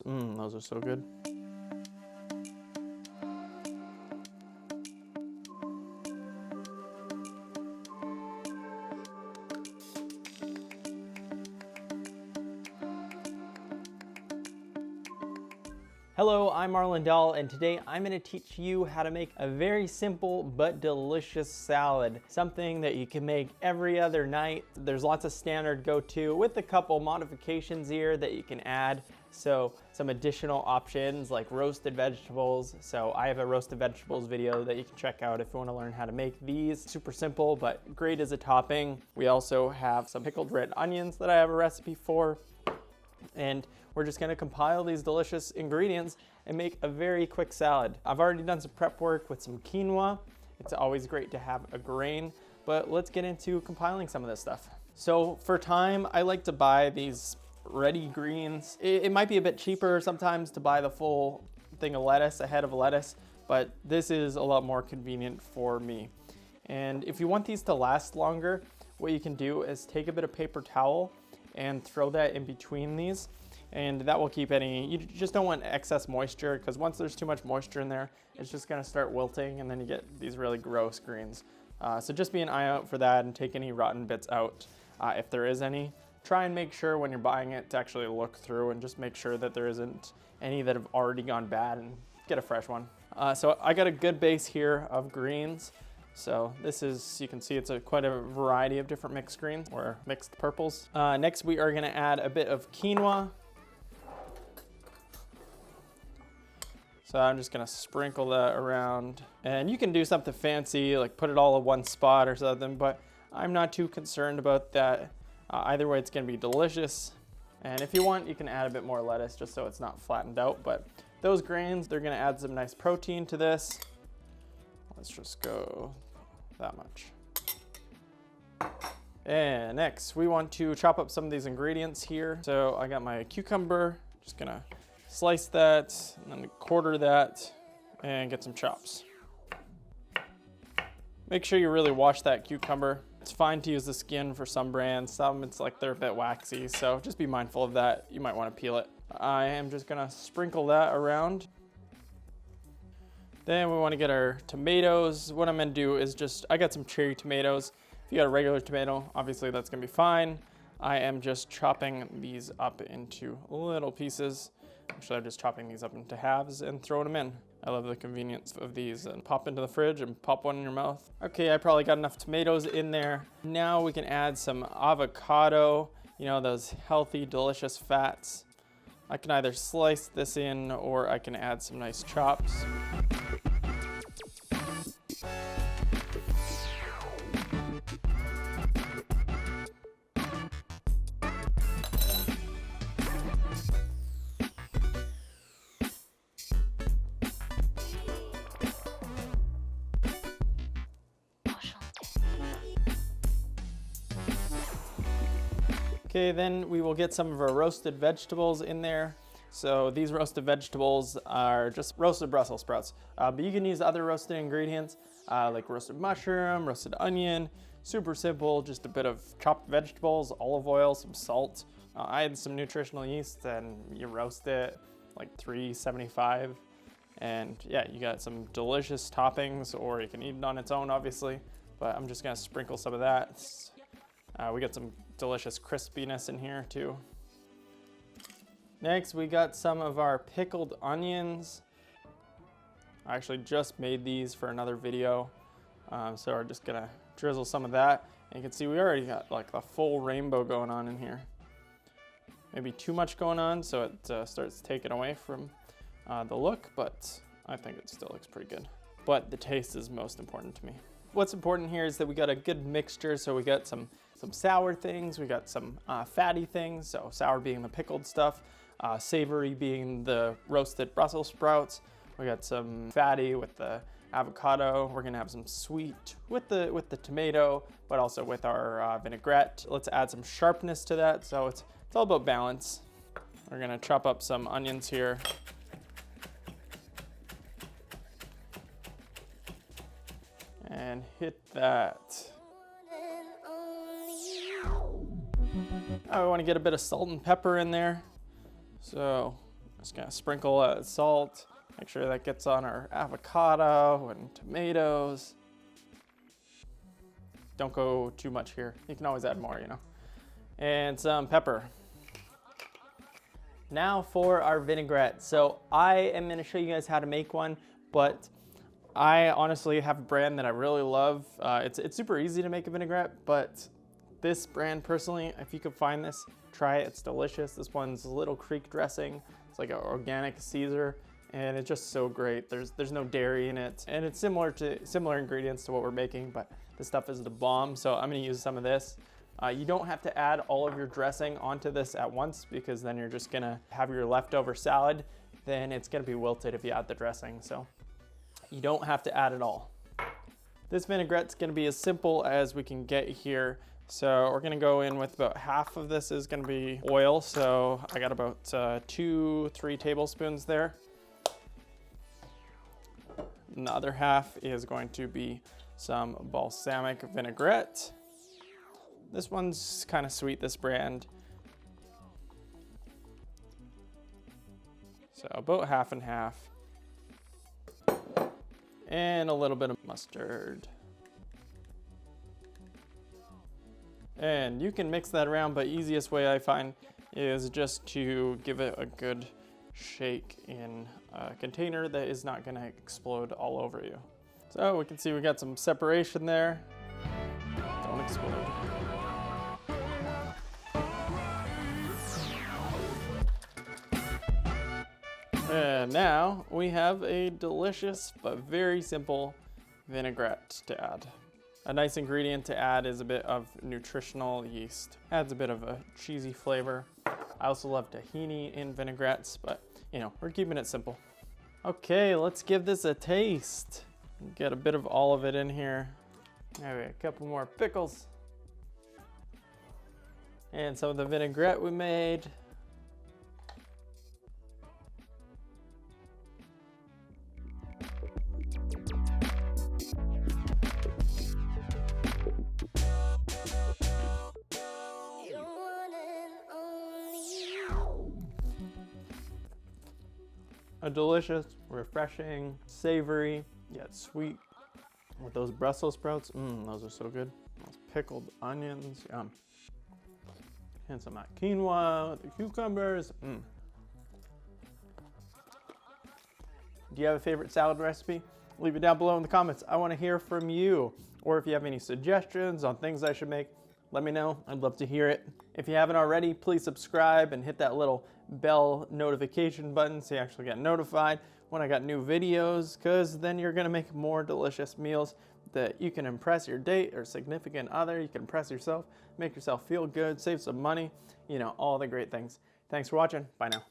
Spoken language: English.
Those are so good. Hello, I'm Marlon, and today I'm going to teach you how to make a very simple but delicious salad. Something that you can make every other night. There's lots of standard go-to with a couple modifications here that you can add. So some additional options like roasted vegetables. So I have a roasted vegetables video that you can check out if you want to learn how to make these. Super simple, but great as a topping. We also have some pickled red onions that I have a recipe for. And we're just gonna compile these delicious ingredients and make a very quick salad. I've already done some prep work with some quinoa. It's always great to have a grain, but let's get into compiling some of this stuff. So for time, I like to buy these ready greens. It might be a bit cheaper sometimes to buy the full thing of lettuce, a head of lettuce, but this is a lot more convenient for me. And if you want these to last longer, what you can do is take a bit of paper towel and throw that in between these, and that will keep any, you just don't want excess moisture, because once there's too much moisture in there, it's just gonna start wilting and then you get these really gross greens. So just be an eye out for that and take any rotten bits out if there is any. Try and make sure when you're buying it to actually look through and just make sure that there isn't any that have already gone bad, and get a fresh one. So I got a good base here of greens. So this is, you can see it's quite a variety of different mixed greens or mixed purples. Next we are gonna add a bit of quinoa. So I'm just gonna sprinkle that around. And you can do something fancy, like put it all in one spot or something, but I'm not too concerned about that. Either way, it's gonna be delicious. And if you want, you can add a bit more lettuce just so it's not flattened out, but those grains, they're gonna add some nice protein to this. Let's just go that much. And next, we want to chop up some of these ingredients here. So I got my cucumber, just gonna slice that, and then quarter that, and get some chops. Make sure you really wash that cucumber. It's fine to use the skin for some brands. Some, it's like they're a bit waxy, so just be mindful of that. You might wanna peel it. I am just gonna sprinkle that around. Then we want to get our tomatoes. What I'm going to do is I got some cherry tomatoes. If you got a regular tomato, obviously that's going to be fine. I am just chopping these up into little pieces. Actually, I'm just chopping these up into halves and throwing them in. I love the convenience of these, and pop into the fridge and pop one in your mouth. Okay, I probably got enough tomatoes in there. Now we can add some avocado, you know, those healthy, delicious fats. I can either slice this in or I can add some nice chops. Okay, then we will get some of our roasted vegetables in there. So these roasted vegetables are just roasted Brussels sprouts, but you can use other roasted ingredients like roasted mushroom, roasted onion. Super simple, just a bit of chopped vegetables, olive oil, some salt. I had some nutritional yeast, and you roast it like 375. And yeah, you got some delicious toppings, or you can eat it on its own, obviously, but I'm just gonna sprinkle some of that. We got some delicious crispiness in here too. Next, we got some of our pickled onions. I actually just made these for another video. So we're just gonna drizzle some of that. And you can see we already got like a full rainbow going on in here. Maybe too much going on, so it starts taking away from the look, but I think it still looks pretty good. But the taste is most important to me. What's important here is that we got a good mixture. So we got some sour things, we got some fatty things, so sour being the pickled stuff, savory being the roasted Brussels sprouts. We got some fatty with the avocado. We're gonna have some sweet with the tomato, but also with our vinaigrette. Let's add some sharpness to that, so it's all about balance. We're gonna chop up some onions here. And hit that. I want to get a bit of salt and pepper in there. So Just gonna sprinkle salt. Make sure that gets on our avocado and tomatoes. Don't go too much here. You can always add more, you know. And some pepper. Now for our vinaigrette. So I am gonna show you guys how to make one, but I honestly have a brand that I really love. It's super easy to make a vinaigrette, but this brand personally, if you could find this, try it, it's delicious. This one's Little Creek dressing. It's like an organic Caesar, and it's just so great. There's no dairy in it, and it's similar ingredients to what we're making, but this stuff is the bomb, so I'm gonna use some of this. You don't have to add all of your dressing onto this at once, because then you're just gonna have your leftover salad, then it's gonna be wilted if you add the dressing, so you don't have to add it all. This vinaigrette's gonna be as simple as we can get here. So we're gonna go in with about half of this is gonna be oil. So I got about 2-3 tablespoons there. And the other half is going to be some balsamic vinaigrette. This one's kind of sweet, this brand. So about half and half. And a little bit of mustard. And you can mix that around, but easiest way I find is just to give it a good shake in a container that is not gonna explode all over you. So we can see we got some separation there. Don't explode. And now we have a delicious but very simple vinaigrette to add. A nice ingredient to add is a bit of nutritional yeast. Adds a bit of a cheesy flavor. I also love tahini in vinaigrettes, but you know, we're keeping it simple. Okay, let's give this a taste. Get a bit of all of it in here. Maybe a couple more pickles. And some of the vinaigrette we made. A delicious, refreshing, savory, yet sweet with those Brussels sprouts. Those are so good. Those pickled onions, yum. And some quinoa with the cucumbers. Do you have a favorite salad recipe? Leave it down below in the comments. I want to hear from you. Or if you have any suggestions on things I should make, let me know. I'd love to hear it. If you haven't already, please subscribe and hit that little bell notification button so you actually get notified when I got new videos, because then you're gonna make more delicious meals that you can impress your date or significant other. You can impress yourself, make yourself feel good, save some money, you know, all the great things. Thanks for watching. Bye now.